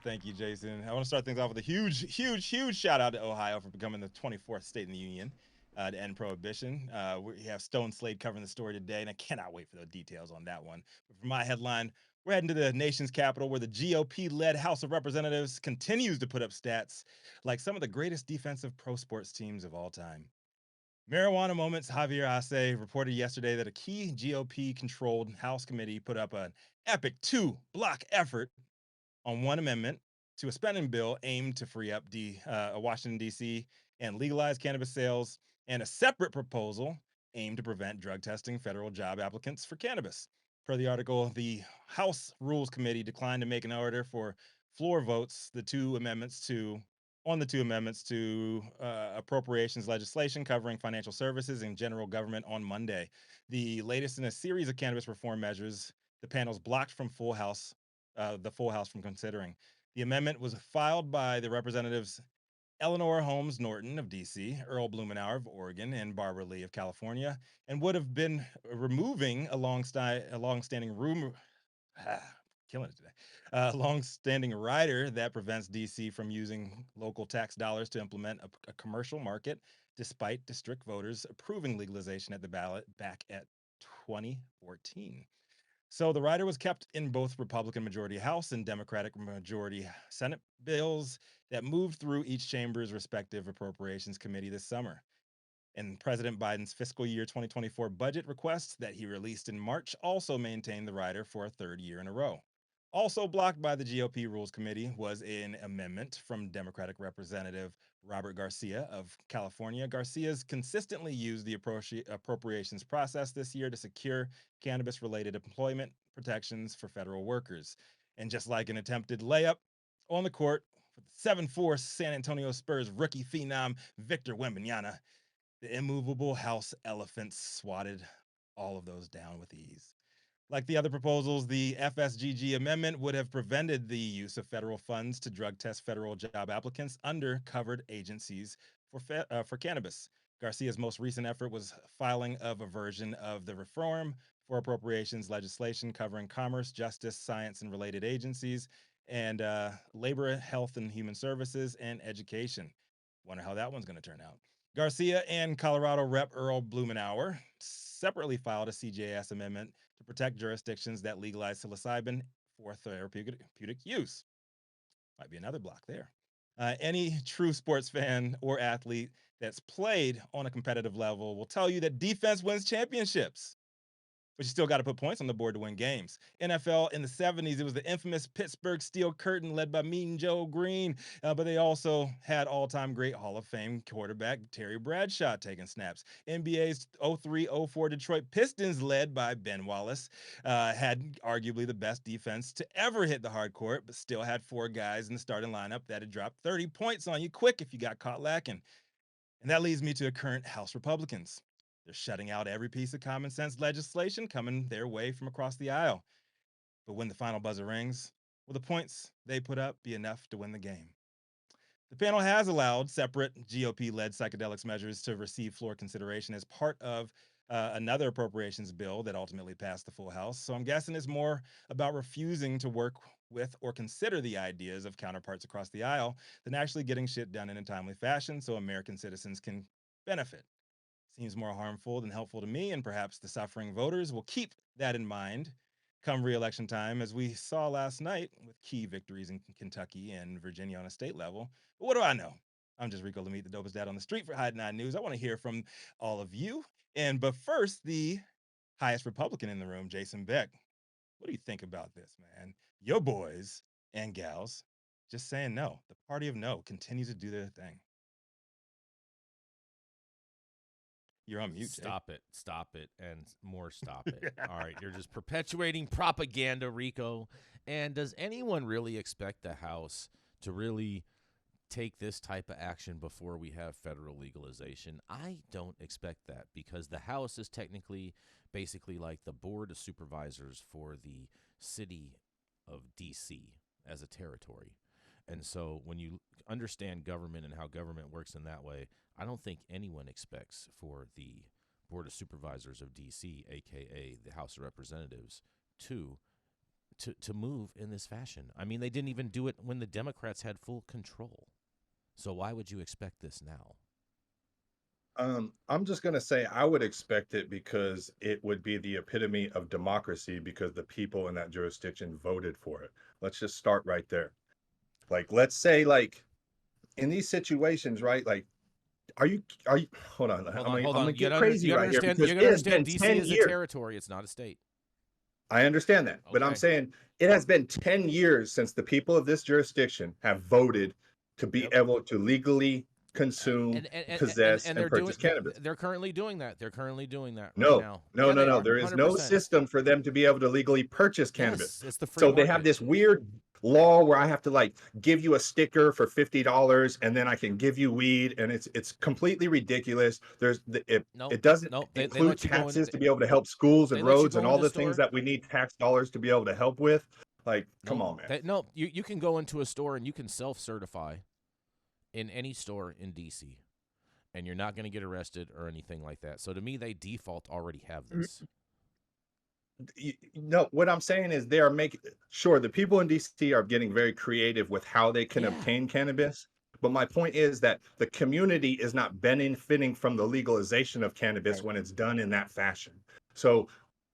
Thank you, Jason. I want to start things off with a huge shout out to Ohio for becoming the 24th state in the union to end prohibition. We have Stone Slade covering the story today, and I cannot wait for the details on that one. But for my headline, we're heading to the nation's capital where the GOP-led House of Representatives continues to put up stats like some of the greatest defensive pro sports teams of all time. Marijuana Moments Javier Arce reported yesterday that a key GOP controlled House committee put up an epic two-block effort on one amendment to a spending bill aimed to free up Washington, D.C. and legalize cannabis sales, and a separate proposal aimed to prevent drug testing federal job applicants for cannabis. Per the article, the House Rules Committee declined to make an order for floor votes on the two amendments to appropriations legislation covering financial services and general government on Monday. The latest in a series of cannabis reform measures the panels blocked the full House from considering. The amendment was filed by the representatives Eleanor Holmes Norton of D.C., Earl Blumenauer of Oregon, and Barbara Lee of California, and would have been removing a long-standing killing it today. Long-standing rider that prevents DC from using local tax dollars to implement a commercial market, despite district voters approving legalization at the ballot back at 2014. So the rider was kept in both Republican majority House and Democratic majority Senate bills that moved through each chamber's respective appropriations committee this summer. And President Biden's fiscal year 2024 budget request that he released in March also maintained the rider for a third year in a row. Also blocked by the GOP Rules Committee was an amendment from Democratic Representative Robert Garcia of California. Garcia's consistently used the appropriations process this year to secure cannabis related employment protections for federal workers. And just like an attempted layup on the court for the 7-4 San Antonio Spurs rookie phenom Victor Wembanyama, the immovable House elephants swatted all of those down with ease. Like the other proposals, the FSGG amendment would have prevented the use of federal funds to drug test federal job applicants under covered agencies for cannabis. Garcia's most recent effort was filing of a version of the reform for appropriations legislation covering commerce, justice, science, and related agencies, and labor, health and human services, and education. Wonder how that one's going to turn out. Garcia and Colorado Rep. Earl Blumenauer separately filed a CJS amendment to protect jurisdictions that legalize psilocybin for therapeutic use. Might be another block there. Any true sports fan or athlete that's played on a competitive level will tell you that defense wins championships, but you still got to put points on the board to win games. NFL in the 70s, it was the infamous Pittsburgh Steel Curtain led by Mean Joe Green, but they also had all-time great Hall of Fame quarterback Terry Bradshaw taking snaps. NBA's 03-04 Detroit Pistons led by Ben Wallace had arguably the best defense to ever hit the hard court, but still had four guys in the starting lineup that had dropped 30 points on you quick if you got caught lacking. And that leads me to current House Republicans. They're shutting out every piece of common sense legislation coming their way from across the aisle. But when the final buzzer rings, will the points they put up be enough to win the game? The panel has allowed separate GOP-led psychedelics measures to receive floor consideration as part of another appropriations bill that ultimately passed the full House. So I'm guessing it's more about refusing to work with or consider the ideas of counterparts across the aisle than actually getting shit done in a timely fashion so American citizens can benefit. Seems more harmful than helpful to me, and perhaps the suffering voters will keep that in mind come re-election time, as we saw last night with key victories in Kentucky and Virginia on a state level. But what do I know? I'm just Rico Lemete, the dopest dad on the street for Hide 9 News. I want to hear from all of you. But first, the highest Republican in the room, Jason Beck. What do you think about this, man? Your boys and gals just saying no. The party of no continues to do their thing. You're on mute, Jay. Stop it, and more stop it. All right, you're just perpetuating propaganda, Rico. And does anyone really expect the House to really take this type of action before we have federal legalization? I don't expect that, because the House is technically basically like the board of supervisors for the city of D.C. as a territory. And so when you understand government and how government works in that way, I don't think anyone expects for the Board of Supervisors of D.C., a.k.a. the House of Representatives, to to move in this fashion. I mean, they didn't even do it when the Democrats had full control. So why would you expect this now? I'm just gonna say I would expect it because it would be the epitome of democracy because the people in that jurisdiction voted for it. Let's just start right there. Like, let's say, like, in these situations, right? Like, are you hold on, Hold I'm on, gonna hold I'm gonna on. get crazy right here because You it gotta has understand. been DC 10 is a years. territory. It's not a state. I understand that, but I'm Okay. saying it has been 10 years since the people of this jurisdiction have voted to be Yep. able to legally consume, possess, And and purchase cannabis. they're currently doing that. They're currently doing that right No, now. no, Yeah, no, they no. are. There is no 100%. system for them to be able to legally purchase cannabis. Yes, it's the free So they have market. this weird law where I have to like give you a sticker for $50 and then I can give you weed, and it's completely ridiculous. Nope. It doesn't Nope. They include let you go in. taxes to be able to help schools They and let you roads and go all into the things store. that we need tax dollars to be able to help with. Like, come Nope. on, man. No, you can go into a store and you can self-certify in any store in DC, and you're not going to get arrested or anything like that. So to me, they default already have this. No, what I'm saying is they are making sure the people in DC are getting very creative with how they can Yeah. obtain cannabis. But my point is that the community is not benefiting from the legalization of cannabis Right. when it's done in that fashion. So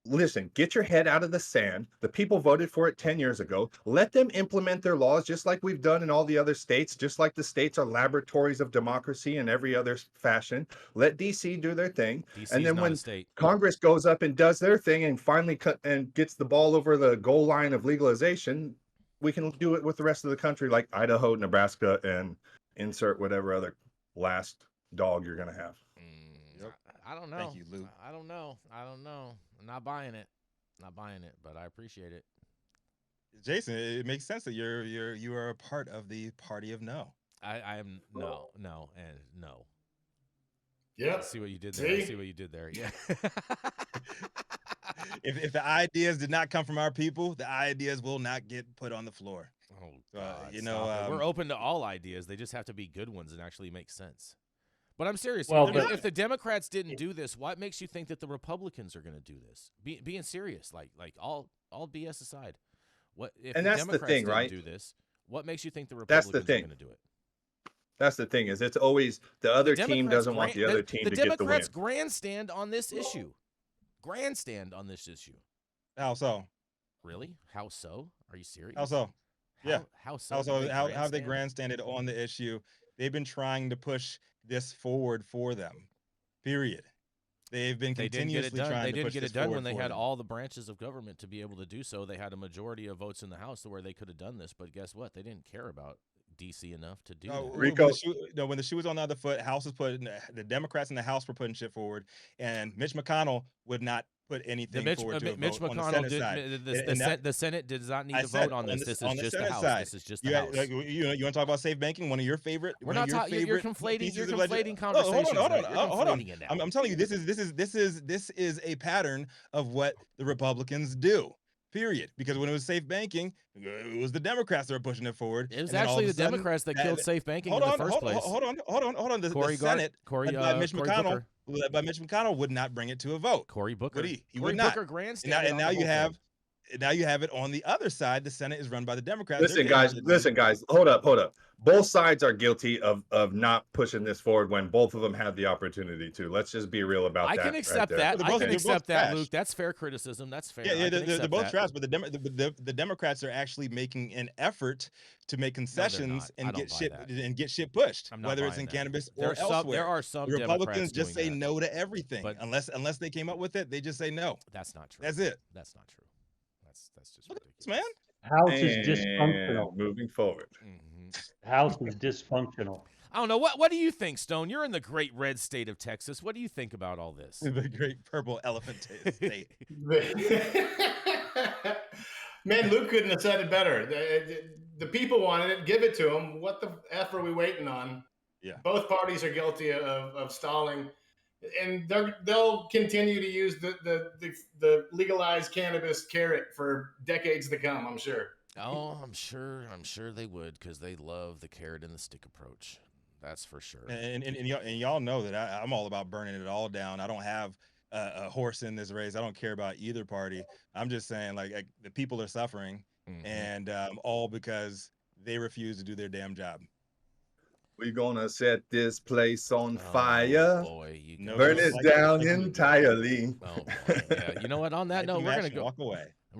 listen, get your head out of the sand. The people voted for it 10 years ago. Let them implement their laws just like we've done in all the other states, just like the states are laboratories of democracy in every other fashion. Let DC do their thing. DC And is then not a when state. Congress goes up and does their thing and finally cut and gets the ball over the goal line of legalization, we can do it with the rest of the country, like Idaho, Nebraska, and insert whatever other last dog you're going to have. Yep. I don't Thank know. you, Luke. I don't know. I don't know. I'm not buying it. Not buying it, but I appreciate it. Jason, it makes sense that you are a part of the party of no. I am no, and no. I Yep. see what you did there. I see See? what you did there. Yeah. If the ideas did not come from our people, the ideas will not get put on the floor. Oh So, God, you know, stop it. We're open to all ideas. They just have to be good ones and actually make sense. But I'm serious. Well, they're but If the Democrats didn't do this, what makes you think that the Republicans are going to do this? Being serious, like all BS aside, what if And the that's the Democrats thing, didn't right? do this? What makes you think the That's the Republicans are thing. going to do it? That's the thing is it's always the The other team Democrats doesn't want the other team the to get the Democrats win. grandstand on this issue. Grandstand on this issue. how so? Really? How so? Are you serious? How so? Yeah. How so? How did so? they How have they grandstand? grandstanded on the issue? They've been trying to push this forward for them. Period. They've been They didn't get it continuously done. trying They to didn't push get this it done forward when they for had them. all the branches of government to be able to do so. They had a majority of votes in the House to where they could have done this. But guess what? They didn't care about DC enough to do that. When the Rico, shoe, no, when the shoe was on the other foot, House was putting the Democrats in the House were putting shit forward, and Mitch McConnell would not put anything forward to a Mitch vote on the McConnell Senate did. side. And that The Senate does not need I to said vote on this. This is on the just the Senate House. side. This is just the You House. like you want to talk about safe banking? We're One of not your talking. You're favorite conflating. You're pieces of conflating Oh, hold on, conversations hold now. on, You're hold on. conflating it now. I'm telling you, this is a pattern of what the Republicans do. Period. Because when it was safe banking, it was the Democrats that were pushing it forward, It was and then all of actually a the sudden, Democrats that killed safe banking in hold the on, first place. hold on. The Senate, Cory Cory Booker. led by Mitch McConnell, would not bring it to a vote. Cory Would Booker. he? He Cory would not. Booker And now, grandstanded and on now the you whole have thing. now you have it on the other side. The Senate is run by the Democrats. They're listen, getting guys, shit done. listen, guys, hold up. Both sides are guilty of not pushing this forward when both of them had the opportunity to. Let's just be real about I can that right accept there. that. Well, I can Okay. they're both accept that, trash. Luke. That's fair criticism. That's fair. Yeah, I can they're accept both that. trash, but the Democrats are actually making an effort to make No, they're concessions not. I don't buy that. and get shit pushed, I'm not whether it's buying in that. cannabis or There elsewhere. are some The Republicans Democrats just doing say that, no to everything, but unless they came up with it, they just say no. that's not true. That's it. That's not true. That's just Look at this, man. ridiculous. House is And dysfunctional. moving forward. Hmm. House is dysfunctional. I don't know. What do you think, Stone? You're in the great red state of Texas. What do you think about all this? The great purple elephant state. Man, Luke couldn't have said it better. The people wanted it. Give it to them. What the F are we waiting on? Yeah. Both parties are guilty of stalling. And they'll continue to use the legalized cannabis carrot for decades to come, I'm sure. Oh, I'm sure they would, because they love the carrot and the stick approach. That's for sure. And y'all know that I'm all about burning it all down. I don't have a horse in this race. I don't care about either party. I'm just saying, like the people are suffering, and all because they refuse to do their damn job. We're gonna set this place on Oh, fire. boy, you No, Burn don't it like it, down like it. entirely. Oh boy, yeah. You know what? On that Light the note, we're match gonna and go. walk away.